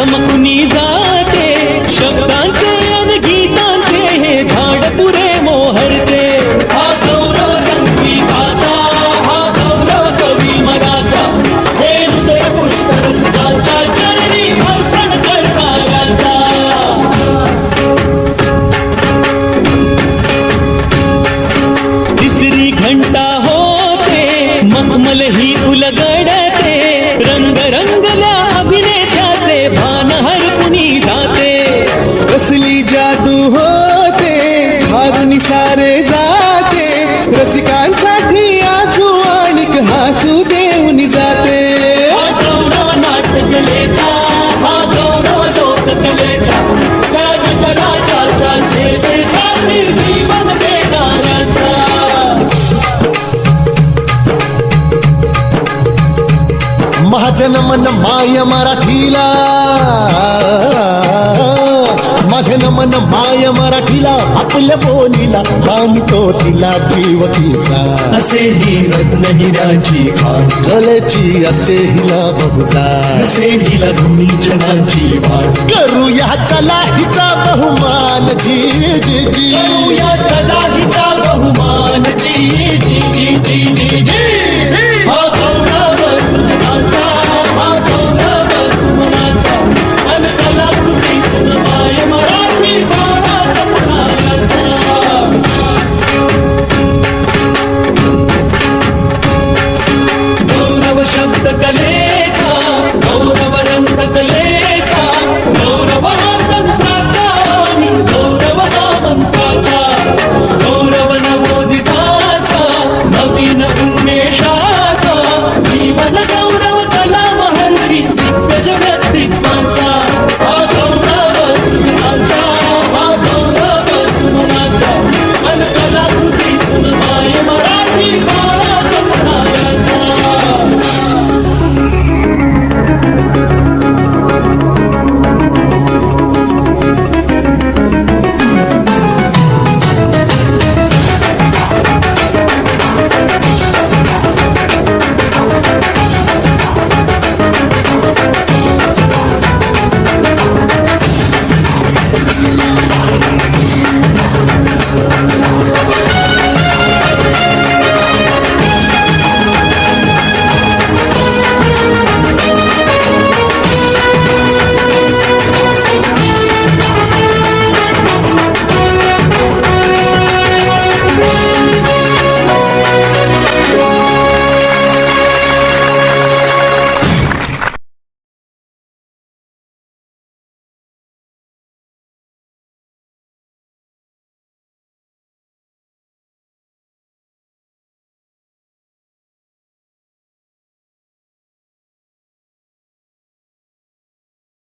चमकुनी जाते शब्दांचे अन गीतांचे हे झाड पुरे मोहरते. हा गौरव संगीताचा, हा गौरव कवी मनाचा, हे हृदय पुष्कर सुखाच्या चरणी अर्पण करणाऱ्याचा. तिसरी घंटा होते मखमल ही उलगडते, रंग रंगल्या अभिनेत्याचे भान हरपुनी जाते. कसली जादू होते हारून सारे जाते, रसिकांसाठी आसू आणि हसू देऊन जाते. हा गौरव नाट्यकलेचा, हा गौरव लोककलेचा, राजराजाच्या सेवेसाठी जीवन देणाऱ्याचा. माझं नमन माय मराठीला, माझं नमन माय मराठीला, आपल्या बोलीला बांधतो तिला जीव तिचा. असे ही रत्न हिराची खाण, कलेची असे हिला बहुजा, असे हिला धुनी जनाची वाट. करूया चला हिचा बहुमान जी जी जी. करूया चला हिचा बहुमान जी जी जी जी जी जी.